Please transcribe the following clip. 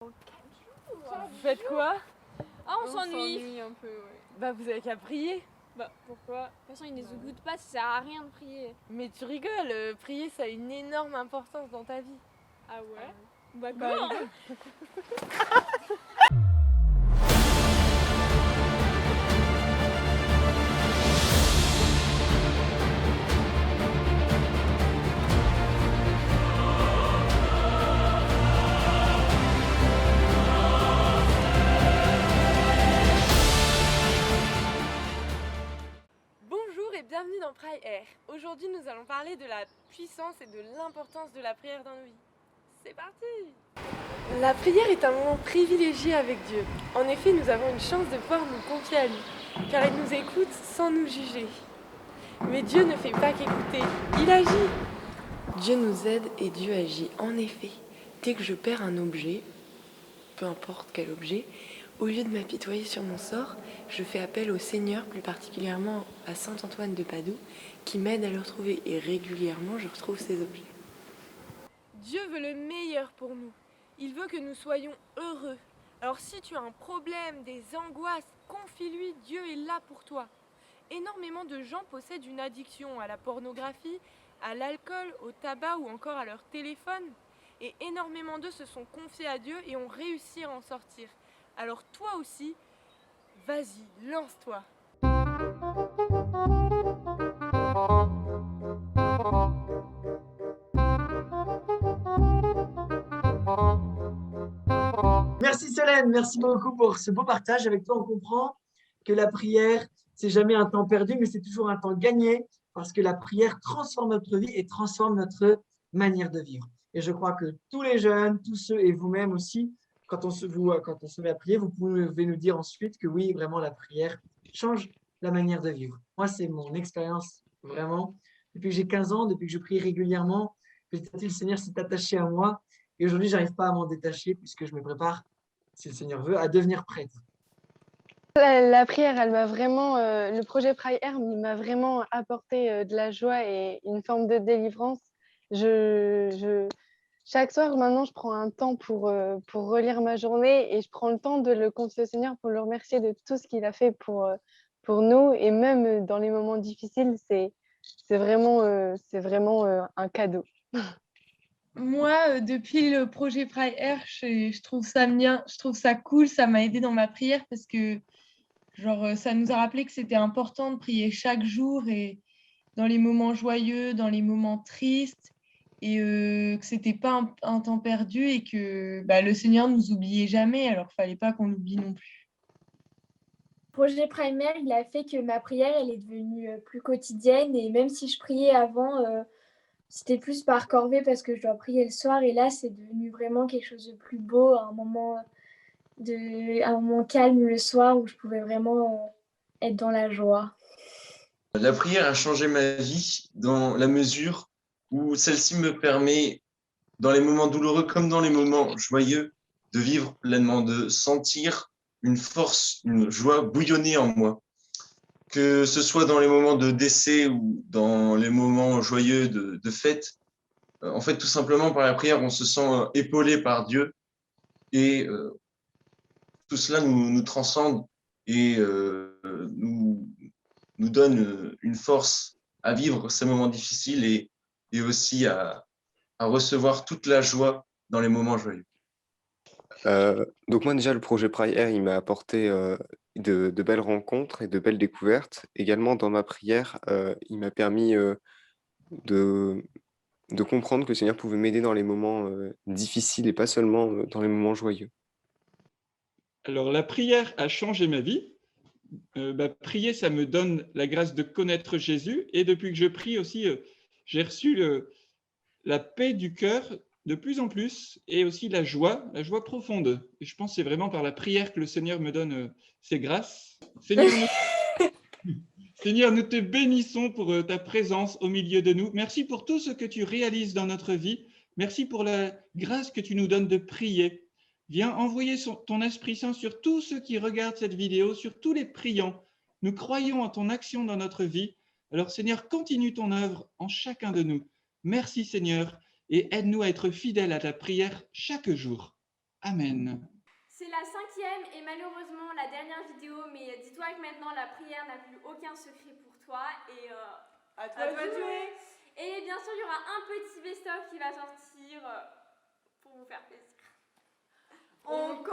Vous faites quoi? Ah, on s'ennuie un peu, ouais. Bah vous avez qu'à prier. Bah pourquoi? De toute façon, ils ne nous écoutent pas, ça sert à rien de prier. Mais tu rigoles, prier ça a une énorme importance dans ta vie. Ah ouais? Bah Bah, comment? Bonjour et bienvenue dans Pray Air. Aujourd'hui nous allons parler de la puissance et de l'importance de la prière dans nos vies. C'est parti! La prière est un moment privilégié avec Dieu. En effet, nous avons une chance de pouvoir nous confier à lui, car il nous écoute sans nous juger. Mais Dieu ne fait pas qu'écouter, il agit. Dieu nous aide et Dieu agit. En effet, dès que je perds un objet, peu importe quel objet, au lieu de m'apitoyer sur mon sort, je fais appel au Seigneur, plus particulièrement à saint Antoine de Padoue, qui m'aide à le retrouver. Et régulièrement, je retrouve ces objets. Dieu veut le meilleur pour nous. Il veut que nous soyons heureux. Alors si tu as un problème, des angoisses, confie-lui, Dieu est là pour toi. Énormément de gens possèdent une addiction à la pornographie, à l'alcool, au tabac ou encore à leur téléphone. Et énormément d'eux se sont confiés à Dieu et ont réussi à en sortir. Alors toi aussi, vas-y, lance-toi. Merci Solène, merci beaucoup pour ce beau partage. Avec toi, on comprend que la prière, c'est jamais un temps perdu, mais c'est toujours un temps gagné parce que la prière transforme notre vie et transforme notre manière de vivre. Et je crois que tous les jeunes, tous ceux et vous-même aussi, quand on se met à prier, vous pouvez nous dire ensuite que oui, vraiment, la prière change la manière de vivre. Moi, c'est mon expérience vraiment. Depuis que j'ai 15 ans, depuis que je prie régulièrement, petit à petit, le Seigneur s'est attaché à moi. Et aujourd'hui, je n'arrive pas à m'en détacher puisque je me prépare, si le Seigneur veut, à devenir prêtre. La prière, elle m'a vraiment, le projet Pray Air m'a vraiment apporté de la joie et une forme de délivrance. Chaque soir, maintenant, je prends un temps pour relire ma journée et je prends le temps de le confier au Seigneur pour le remercier de tout ce qu'il a fait pour nous. Et même dans les moments difficiles, c'est vraiment un cadeau. Moi, depuis le projet Pray Air, je trouve ça bien, je trouve ça cool, ça m'a aidé dans ma prière parce que ça nous a rappelé que c'était important de prier chaque jour et dans les moments joyeux, dans les moments tristes et que c'était pas un temps perdu et que le Seigneur nous oubliait jamais, alors fallait pas qu'on l'oublie non plus. Le projet primaire, il a fait que ma prière, elle est devenue plus quotidienne et même si je priais avant, c'était plus par corvée parce que je dois prier le soir et là, c'est devenu vraiment quelque chose de plus beau, un moment calme le soir où je pouvais vraiment être dans la joie. La prière a changé ma vie dans la mesure où celle-ci me permet, dans les moments douloureux comme dans les moments joyeux, de vivre pleinement, de sentir une force, une joie bouillonner en moi. Que ce soit dans les moments de décès ou dans les moments joyeux de fête, en fait, tout simplement, par la prière, on se sent épaulé par Dieu et tout cela nous transcende et nous donne une force à vivre ces moments difficiles et aussi à recevoir toute la joie dans les moments joyeux. Donc moi déjà le projet Pray Air il m'a apporté de belles rencontres et de belles découvertes. Également dans ma prière, il m'a permis de, de comprendre que le Seigneur pouvait m'aider dans les moments difficiles et pas seulement dans les moments joyeux. Alors la prière a changé ma vie. Prier, ça me donne la grâce de connaître Jésus et depuis que je prie aussi, j'ai reçu la paix du cœur de plus en plus et aussi la joie profonde. Et je pense que c'est vraiment par la prière que le Seigneur me donne ses grâces. Seigneur, nous te bénissons pour ta présence au milieu de nous. Merci pour tout ce que tu réalises dans notre vie. Merci pour la grâce que tu nous donnes de prier. Viens envoyer ton Esprit Saint sur tous ceux qui regardent cette vidéo, sur tous les priants. Nous croyons en ton action dans notre vie. Alors Seigneur, continue ton œuvre en chacun de nous. Merci Seigneur et aide-nous à être fidèles à ta prière chaque jour. Amen. C'est la 5e et malheureusement la dernière vidéo, mais dis-toi que maintenant la prière n'a plus aucun secret pour toi et À toi de jouer. Et bien sûr, il y aura un petit best-of qui va sortir pour vous faire plaisir. On